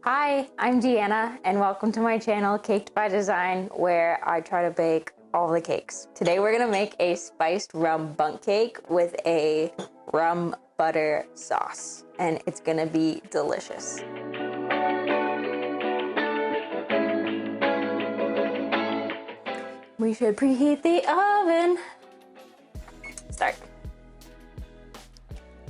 Hi, I'm Deanna and welcome to my channel Caked by Design, where I try to bake all the cakes. Today we're gonna make a spiced rum bundt cake with a rum butter sauce, and it's gonna be delicious. We should preheat the oven. Start.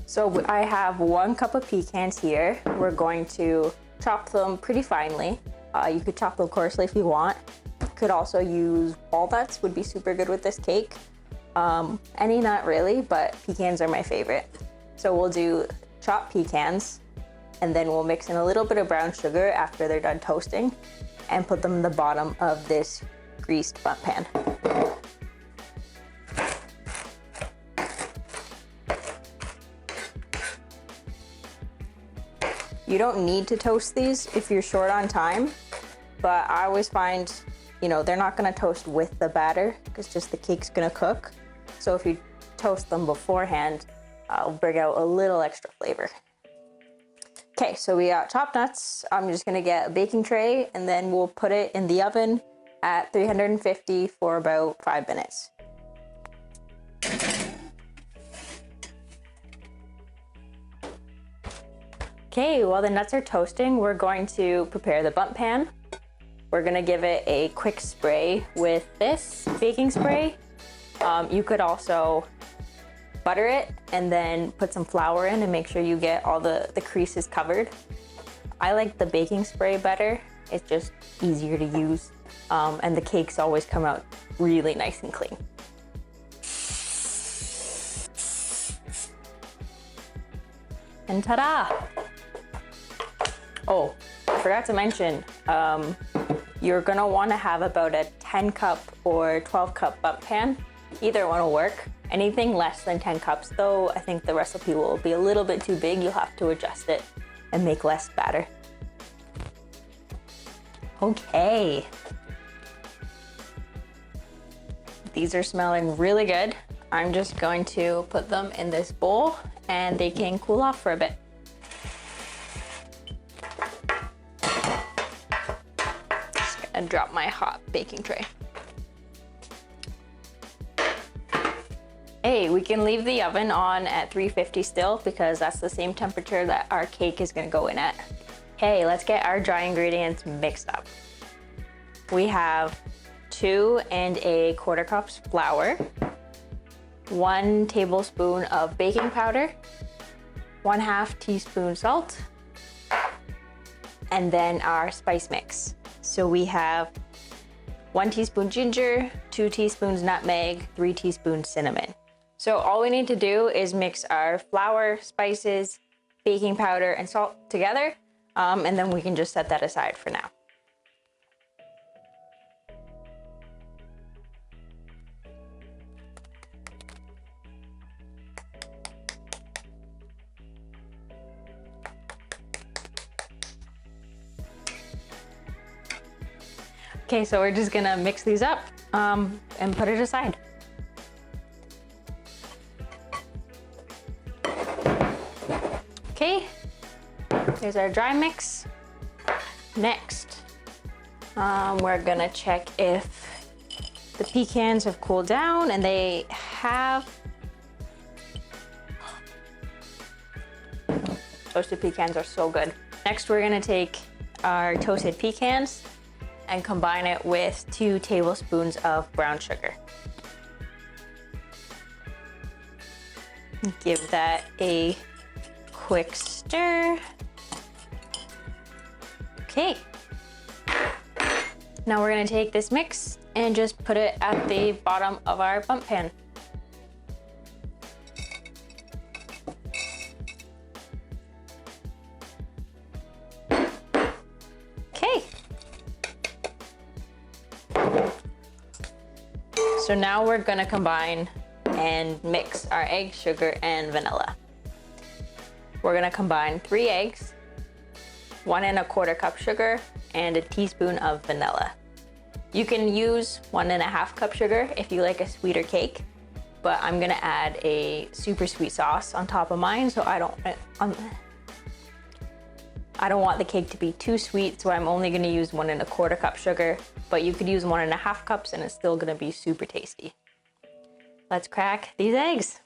So I have 1 cup of pecans here. We're going to chop them pretty finely. You could chop them coarsely if you want. You could also use walnuts, would be super good with this cake. Any nut really, but pecans are my favorite. So we'll do chopped pecans, and then we'll mix in a little bit of brown sugar after they're done toasting and put them in the bottom of this greased bundt pan. You don't need to toast these if you're short on time, but I always find, they're not gonna toast with the batter because just the cake's gonna cook. So if you toast them beforehand, I'll bring out a little extra flavor. Okay, so we got chopped nuts. I'm just gonna get a baking tray and then we'll put it in the oven at 350 for about 5 minutes. Okay, while the nuts are toasting, we're going to prepare the bundt pan. We're gonna give it a quick spray with this baking spray. You could also butter it and then put some flour in and make sure you get all the creases covered. I like the baking spray better. It's just easier to use, and the cakes always come out really nice and clean. And ta-da! Oh, I forgot to mention, you're gonna wanna have about a 10 cup or 12 cup bundt pan. Either one will work. Anything less than 10 cups though, I think the recipe will be a little bit too big. You'll have to adjust it and make less batter. Okay. These are smelling really good. I'm just going to put them in this bowl and they can cool off for a bit. And drop my hot baking tray. Hey, we can leave the oven on at 350 still because that's the same temperature that our cake is gonna go in at. Okay, let's get our dry ingredients mixed up. We have 2 1/4 cups flour, 1 tablespoon of baking powder, 1/2 teaspoon salt, and then our spice mix. So we have 1 teaspoon ginger, 2 teaspoons nutmeg, 3 teaspoons cinnamon. So all we need to do is mix our flour, spices, baking powder, and salt together, and then we can just set that aside for now. Okay, so we're just gonna mix these up and put it aside. Okay, there's our dry mix. Next, we're gonna check if the pecans have cooled down, and they have. Toasted pecans are so good. Next, we're gonna take our toasted pecans and combine it with 2 tablespoons of brown sugar. Give that a quick stir. Okay. Now we're gonna take this mix and just put it at the bottom of our bundt pan. So now we're gonna combine and mix our egg, sugar, and vanilla. We're gonna combine 3 eggs, 1 1/4 cup sugar, and a teaspoon of vanilla. You can use 1 1/2 cup sugar if you like a sweeter cake, but I'm gonna add a super sweet sauce on top of mine, so I don't I don't want the cake to be too sweet, so I'm only gonna use 1¼ cup sugar, but you could use 1½ cups and it's still gonna be super tasty. Let's crack these eggs.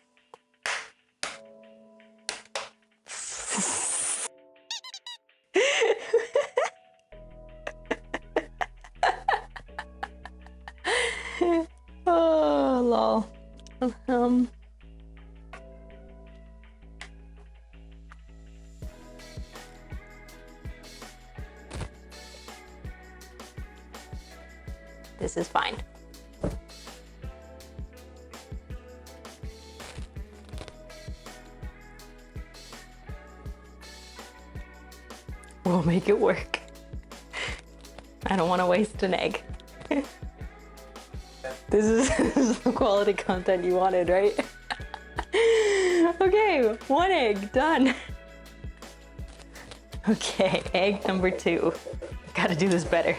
Oh, lol. This is fine. We'll make it work. I don't want to waste an egg. This is the quality content you wanted, right? Okay, 1 egg, done. Okay, egg number 2. Gotta do this better.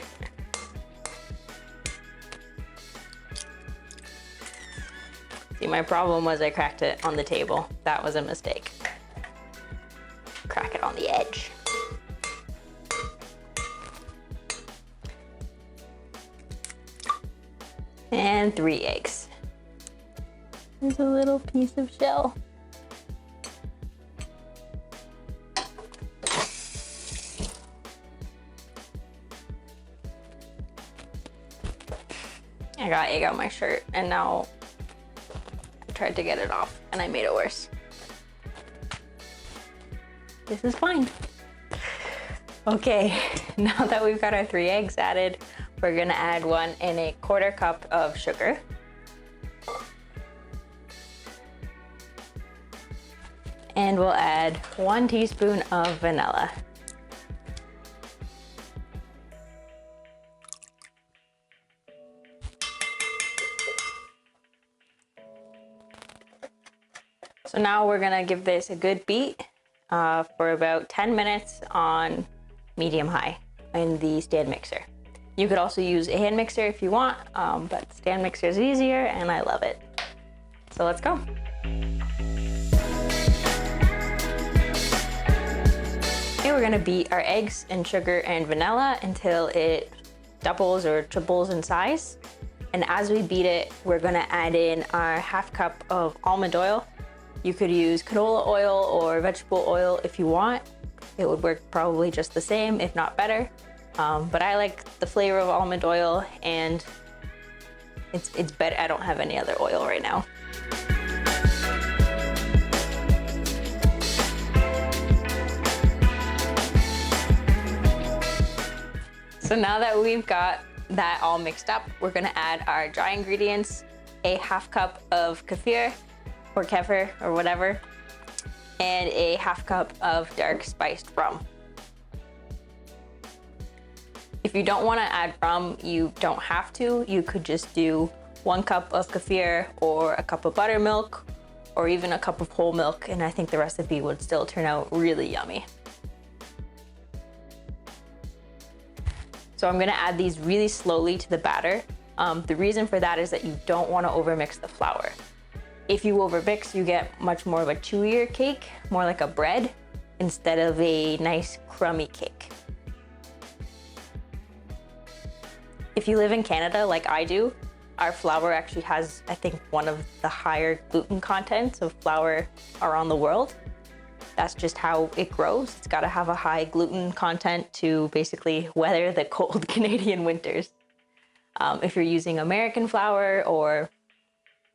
See, my problem was I cracked it on the table. That was a mistake. Crack it on the edge. And 3 eggs. There's a little piece of shell. I got egg on my shirt and now I tried to get it off and I made it worse. This is fine. Okay, now that we've got our 3 eggs added, we're gonna add 1¼ cup of sugar. And we'll add 1 teaspoon of vanilla. So now we're gonna give this a good beat for about 10 minutes on medium-high in the stand mixer. You could also use a hand mixer if you want, but stand mixer is easier and I love it. So let's go. Okay, we're gonna beat our eggs and sugar and vanilla until it doubles or triples in size. And as we beat it, we're gonna add in our ½ cup of almond oil. You could use canola oil or vegetable oil if you want. It would work probably just the same, if not better. But I like the flavor of almond oil and it's better. I don't have any other oil right now. So now that we've got that all mixed up, we're gonna add our dry ingredients, a ½ cup of kefir or kefir or whatever, and a ½ cup of dark spiced rum. If you don't want to add rum, you don't have to. You could just do 1 cup of kefir or a cup of buttermilk or even a cup of whole milk, and I think the recipe would still turn out really yummy. So I'm gonna add these really slowly to the batter. The reason for that is that you don't want to overmix the flour. If you overmix, you get much more of a chewier cake, more like a bread, instead of a nice crummy cake. If you live in Canada like I do, our flour actually has, I think, one of the higher gluten contents of flour around the world. That's just how it grows. It's gotta have a high gluten content to basically weather the cold Canadian winters. If you're using American flour or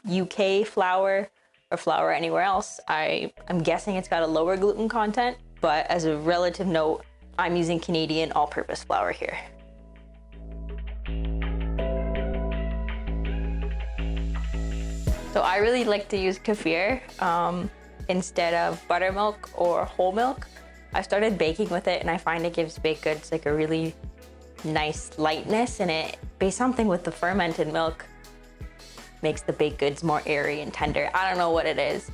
UK flour or flour anywhere else, I'm guessing it's got a lower gluten content, but as a relative note, I'm using Canadian all-purpose flour here. So I really like to use kefir instead of buttermilk or whole milk. I started baking with it and I find it gives baked goods like a really nice lightness, and it based something with the fermented milk makes the baked goods more airy and tender. I don't know what it is.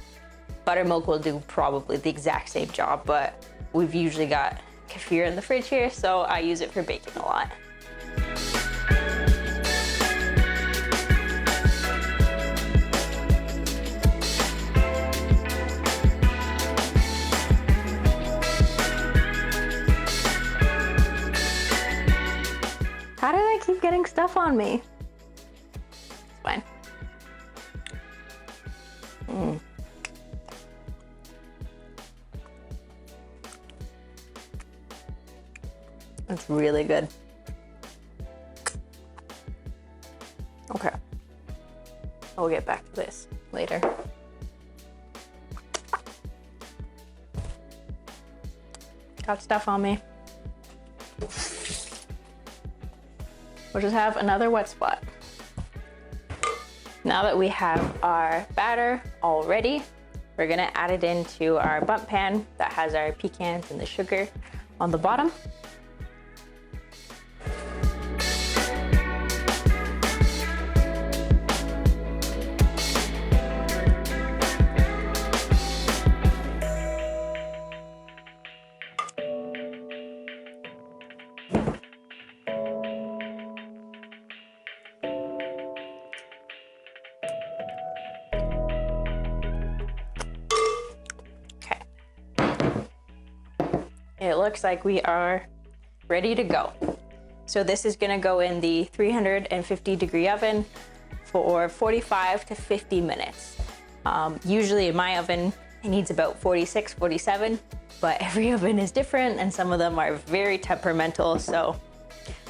Buttermilk will do probably the exact same job, but we've usually got kefir in the fridge here, so I use it for baking a lot. Why did I keep getting stuff on me? It's fine. It's really good. Okay. I'll get back to this later. Got stuff on me. We'll just have another wet spot. Now that we have our batter all ready, we're gonna add it into our bundt pan that has our pecans and the sugar on the bottom. It looks like we are ready to go. So this is gonna go in the 350-degree oven for 45 to 50 minutes. Usually in my oven, it needs about 46, 47, but every oven is different and some of them are very temperamental, so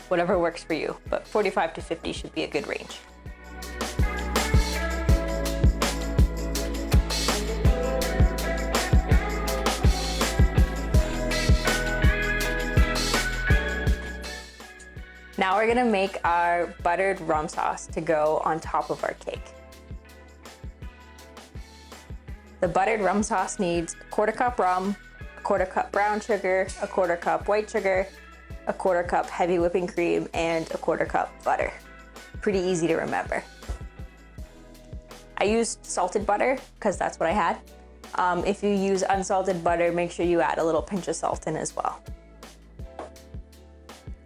whatever works for you. But 45 to 50 should be a good range. Now we're gonna make our buttered rum sauce to go on top of our cake. The buttered rum sauce needs a 1/4 cup rum, a 1/4 cup brown sugar, a 1/4 cup white sugar, a 1/4 cup heavy whipping cream, and a 1/4 cup butter. Pretty easy to remember. I used salted butter because that's what I had. If you use unsalted butter, make sure you add a little pinch of salt in as well.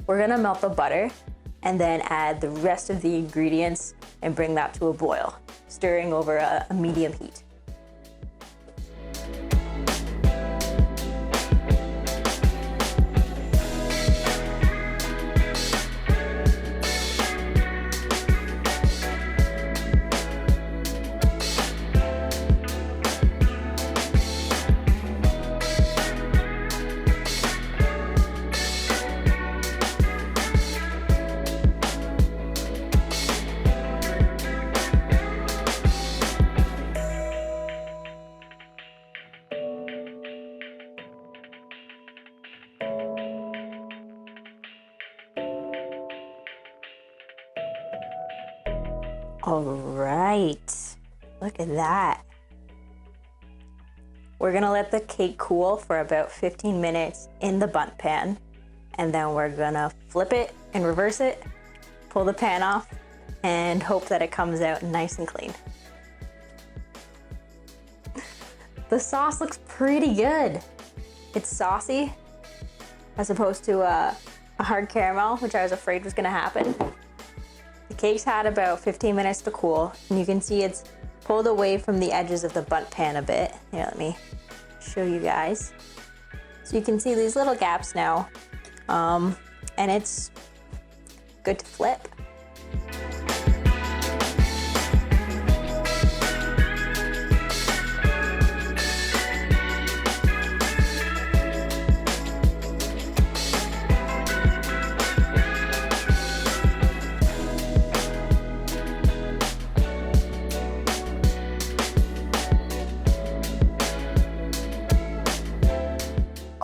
We're gonna melt the butter and then add the rest of the ingredients and bring that to a boil, stirring over a medium heat. All right, look at that. We're gonna let the cake cool for about 15 minutes in the bundt pan, and then we're gonna flip it and reverse it, pull the pan off, and hope that it comes out nice and clean. The sauce looks pretty good. It's saucy, as opposed to a hard caramel, which I was afraid was gonna happen. The cake's had about 15 minutes to cool, and you can see it's pulled away from the edges of the bundt pan a bit. Here, let me show you guys. So you can see these little gaps now, and it's good to flip.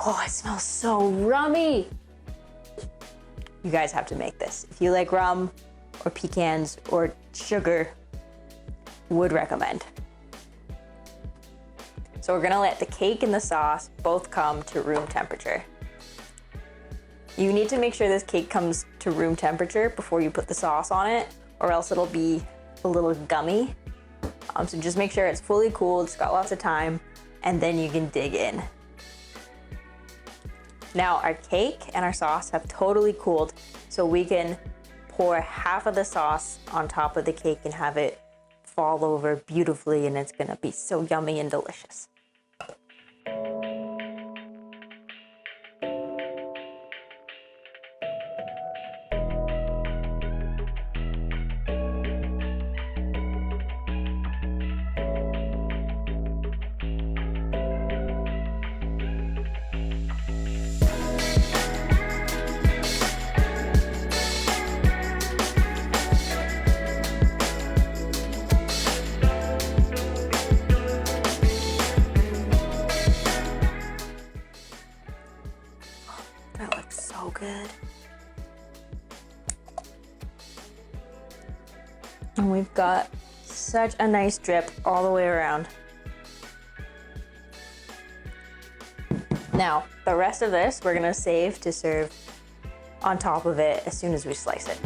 Oh, it smells so rummy. You guys have to make this. If you like rum or pecans or sugar, would recommend. So we're gonna let the cake and the sauce both come to room temperature. You need to make sure this cake comes to room temperature before you put the sauce on it, or else it'll be a little gummy. So just make sure it's fully cooled, it's got lots of time, and then you can dig in. Now our cake and our sauce have totally cooled, so we can pour half of the sauce on top of the cake and have it fall over beautifully, and it's gonna be so yummy and delicious. so good. And we've got such a nice drip all the way around. Now, the rest of this we're gonna save to serve on top of it as soon as we slice it.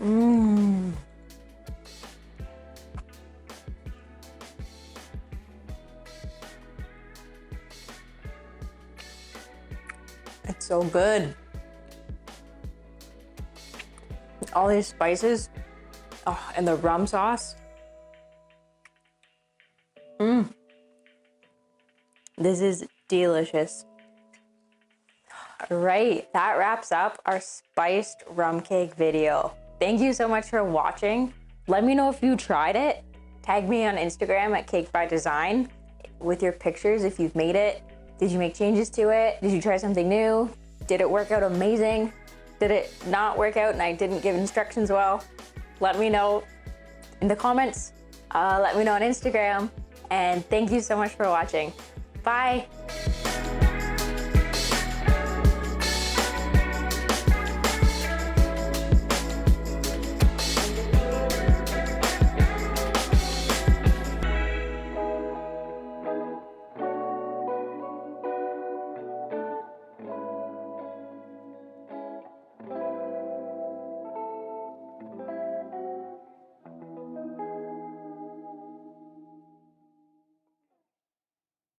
Mmm. It's so good. All these spices, oh, and the rum sauce. Mmm. This is delicious. All right, that wraps up our spiced rum cake video. Thank you so much for watching. Let me know if you tried it. Tag me on Instagram at Cake by Design with your pictures if you've made it. Did you make changes to it? Did you try something new? Did it work out amazing? Did it not work out and I didn't give instructions well? Let me know in the comments. Let me know on Instagram. And thank you so much for watching. Bye.